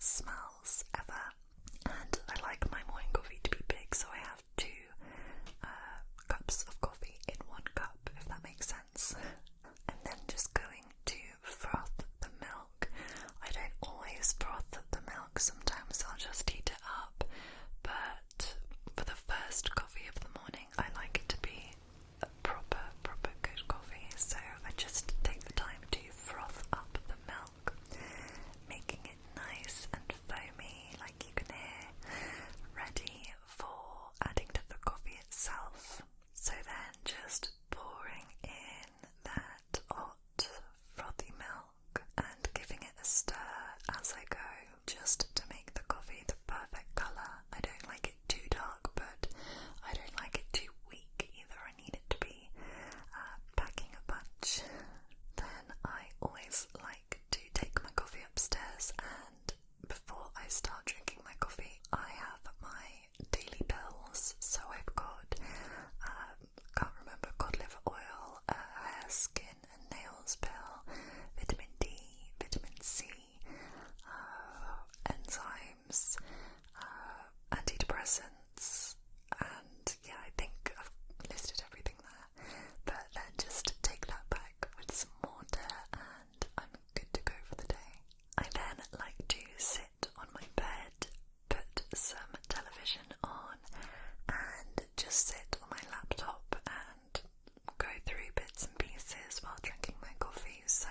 smells ever. And I like my morning coffee to be big, so I have 2 cups of coffee in 1 cup, if that makes sense. And then just going to froth the milk. I don't always froth the milk, sometimes I'll just heat it up, but for the first coffee of the morning I like it to be a proper good coffee, so I just take the time to froth up the milk, making it nice and foamy, like you can hear, ready for adding to the coffee itself. So then just pouring in that hot frothy milk and giving it a stir as I go, just to make the coffee the perfect colour. I don't like it too dark, but I don't like it too weak either. I need it to be packing a punch. Then I always like to take my coffee upstairs, and before I start drinking my coffee I have my daily pills. So I've got can't remember, cod liver oil, hair, skin and nails pill, vitamin D, vitamin C, enzymes, antidepressants, and yeah, I think I've listed everything there. But then just take that back with some water and I'm good to go for the day. I then like to sit on my bed, put some television on and just sit on my laptop and go through bits and pieces while drinking my coffee. So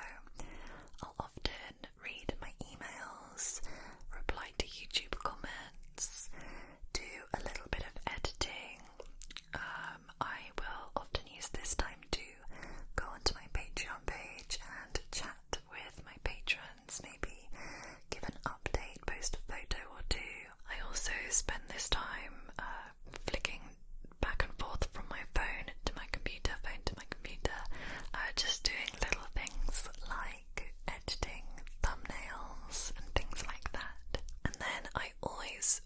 I'll often read my emails, reply to YouTube comments, do a little bit of editing. I will often use this time to go onto my Patreon page and chat with my patrons, maybe give an update, post a photo or 2. I also spend this time flicking back and forth from my phone to my computer, just doing little things like editing thumbnails and things like that. And then I always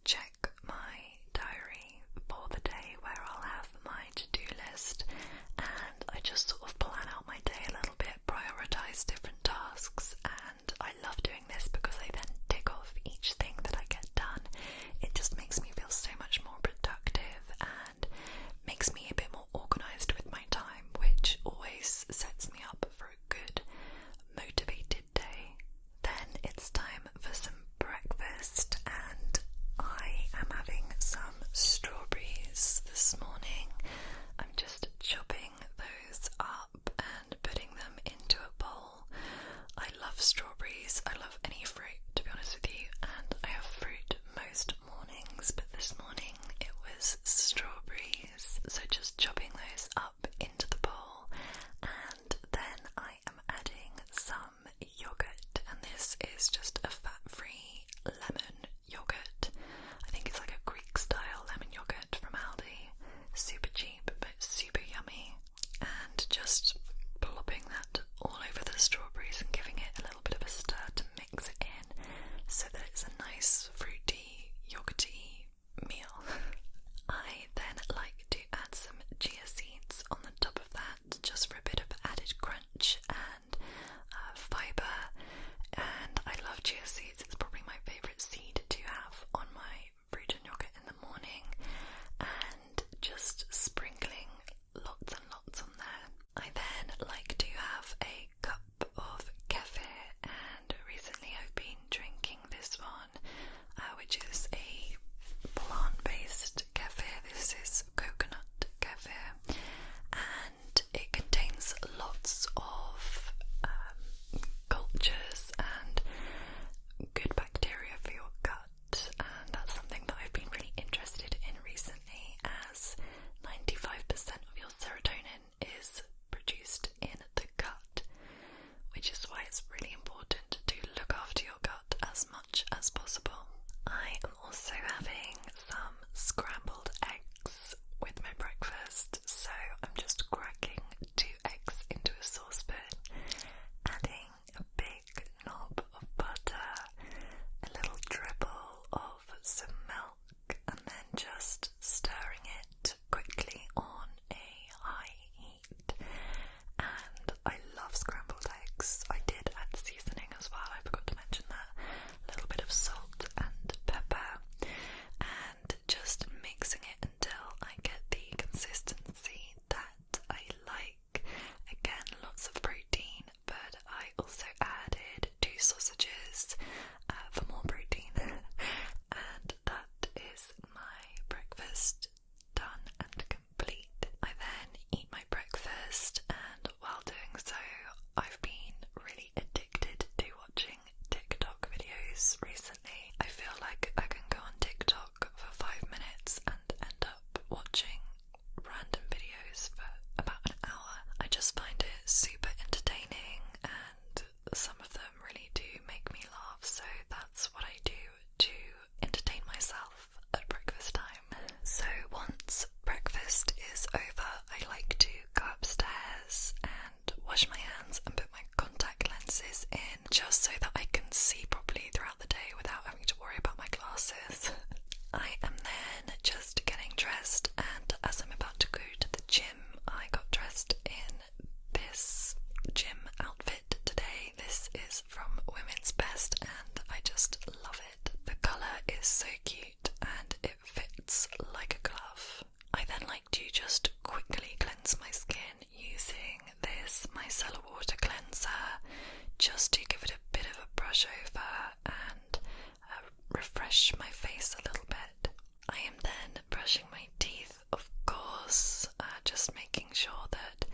check my diary for the day, where I'll have my to-do list, and I just sort of plan out my day a little bit, prioritise different tasks, and I love doing this because I then tick off each thing that I get done. It just makes me feel so much more productive and makes me a bit more organised with my time, which always sets me up for a good, motivated day. Then it's time for some breakfast, and I am having some strawberries this morning. I'm just chopping those up and putting them into a bowl. I love strawberries, I love any fruit to be honest with you, and I have fruit most mornings, but this morning it was strawberries. So just chopping those up into the bowl, and then I am adding some yogurt, and this is just a fat-free lemon yogurt. I think it's like a Greek style lemon yogurt from Aldi. Super cheap but super yummy, and just plopping that all over the strawberries and giving it a little bit of a stir to mix it in so that it's a nice fruity yogurty meal. I then like to add some chia seeds on the top of that, just for a bit of added crunch and fibre, and I love chia seeds. It's probably my favourite seed to have on my fruit and yogurt in the morning, and just sprinkling lots and lots on there. I then like to have a cup of kefir, and recently I've been drinking this one, which is a plant-based kefir. This is coconut kefir, and it contains lots of cultures and good bacteria for your gut, and that's something that I've been really interested in recently, as 95% of your serotonin is produced in the gut, which is why it's really important to look after your gut as much as possible. I am also having some scrambled eggs with my breakfast, so I'm just cracking 2 eggs into a saucepan, adding a big knob of butter, a little dribble of some milk, and then just stirring it quickly on a high heat. And I love scrambled eggs. I did add seasoning as well, I forgot to mention that. A like I can go on TikTok for 5 minutes and end up watching random videos for about an hour. I just find it super entertaining, and some of them really do make me laugh, so that's what I do to entertain myself at breakfast time. So once breakfast is over, I like to go upstairs and wash my hands and put my contact lenses in, just so that I can see properly throughout the day without having to worry about my glasses. I am then just getting dressed, and as I'm about to go to the gym, I got dressed in this gym outfit today. This is from Women's Best and I just love it. The colour is so cute and it fits like a glove. I then like to just quickly cleanse my skin using this micellar water cleanser, just to give it a bit of a brush over and refresh my face a little bit. I am then brushing my teeth, of course, just making sure that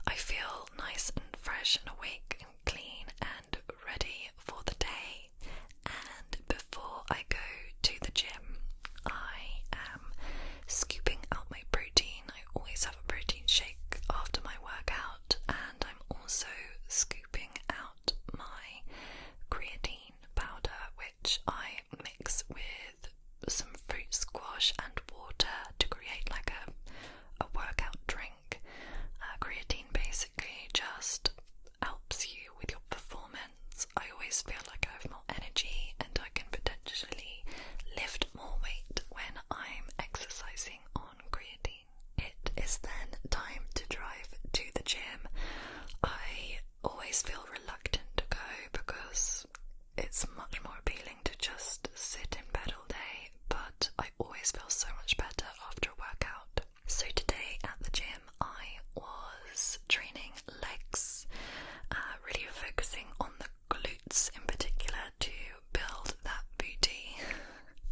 I feel nice and fresh and awake and clean and ready for the day. And before I go to the gym, I am scooping out my protein. I always have a protein shake after my workout, and I'm also scooping out my creatine powder, which I mix with some fruit squash and water to create like a workout drink. Creatine basically just helps you with your performance. I always feel like I have more energy and I can potentially lift more weight when I'm exercising on creatine. It is then time to drive to the gym. I always feel reluctant to go because it's much more appealing to just sit in bed all day, but I always feel so much better after a workout. So today at the gym I was training legs, really focusing on the glutes in particular to build that booty.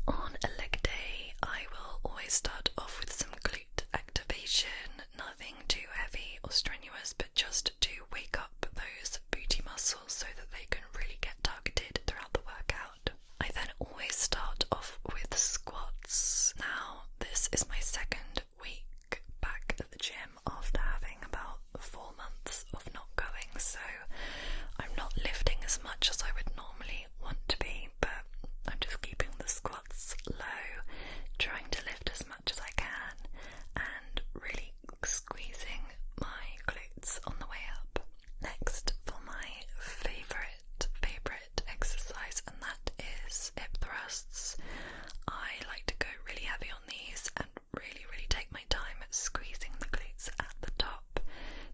On a leg day I will always start off with some glute activation, nothing too heavy or strenuous, but just to wake up those booty muscles so that they can really get targeted throughout the workout. I then always start off with squats. Now this is my second week back at the gym after having about 4 months of not going, so I'm not lifting as much as I would normally want to be, but I'm just keeping the squats low, trying to lift as much as I can and really squeezing my glutes on the way up. Next, for my favourite exercise, and that is hip thrusts. I like to go really heavy on these and really take my time at squeezing the glutes at the top.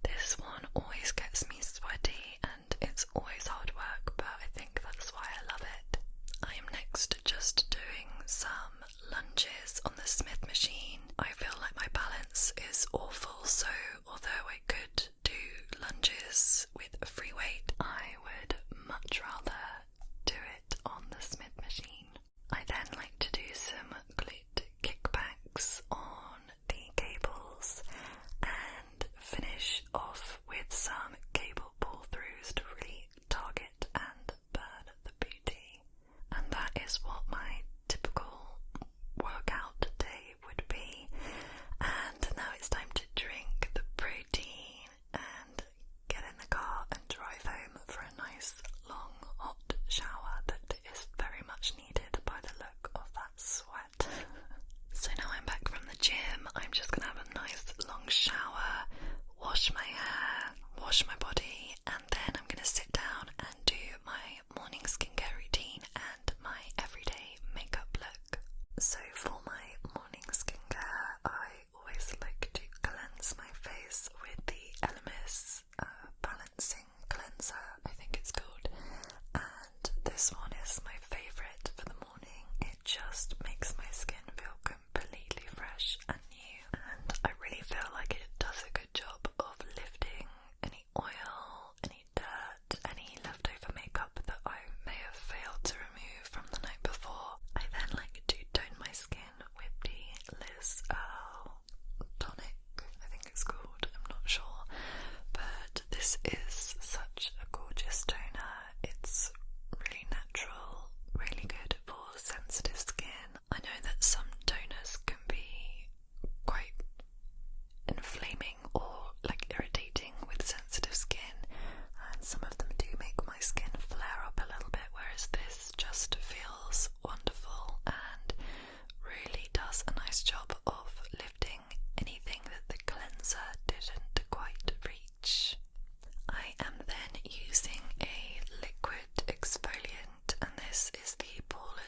This one always gets me sweaty and it's always hard work, but I think that's why I love it. I am next just doing some lunges on the Smith machine. I feel like my balance is awful, so although I could do lunges with a free weight, I would much rather do it on the Smith machine. I then like to do some glute kickbacks on the cables and finish off with some cable pull-throughs to really target and burn the booty. And that is what my typical workout day would be. And now it's time to drink the protein and get in the car and drive home for a nice long hot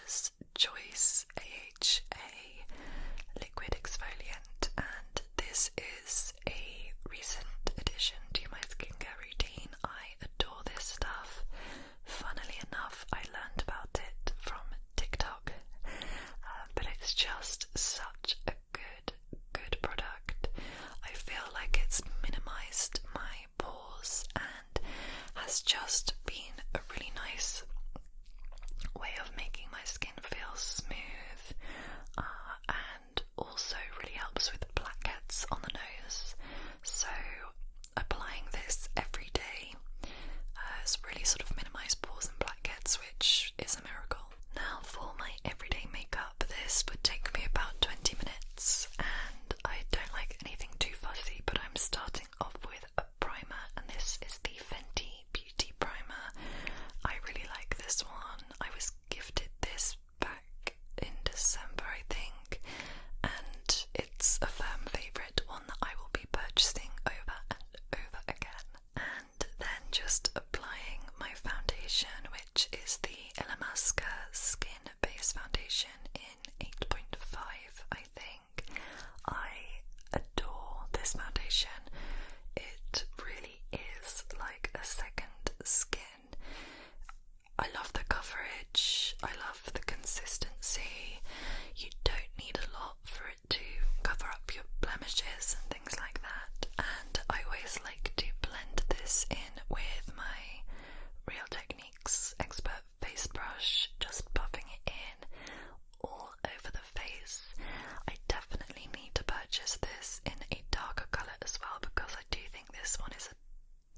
is Choice AHA Liquid Exfoliant, and this is a recent addition to my skincare routine. I adore this stuff. Funnily enough, I learned about it from TikTok, but it's just such a good product. I feel like it's minimized my pores and has just been a really nice way of making my skin feel smooth, and also really helps with blackheads on the nose. So applying this every day has really sort of minimized pores and blackheads, which is a miracle. Now for my everyday makeup, this would take me about 20 minutes, and I don't like anything too fussy, but I'm starting off with a primer, and this is the Fenty Beauty Primer. I really like this one. I was gifted this back in December, I think, and it's a firm favourite, one that I will be purchasing over and over again. And then just applying my foundation, which is the Illamasqua Skin Base Foundation in 8.5, I think. I adore this foundation. It really is like a second skin. I love the coverage, I love the consistency. You don't need a lot for it to cover up your blemishes and things like that, and I always like to blend this in with my Real Techniques Expert Face Brush, just buffing it in all over the face. I definitely need to purchase this in a darker colour as well, because I do think this one is a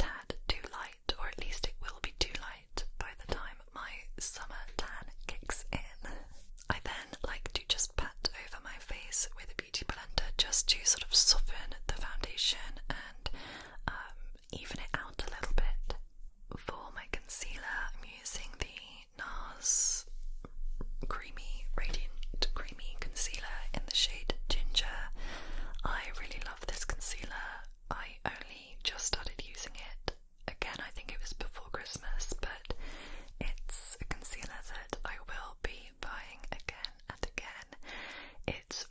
tad too light, or at least it will be too light by the time my summer tan kicks in. I then like to just pat over my face with a beauty blender just to sort of soften the foundation and even it out a little bit. For my concealer, I'm using the NARS Radiant Creamy Concealer in the shade Ginger. I really love this concealer. I only just started using it. Again, I think it was before Christmas, but it's a concealer that I will be buying again and again. It's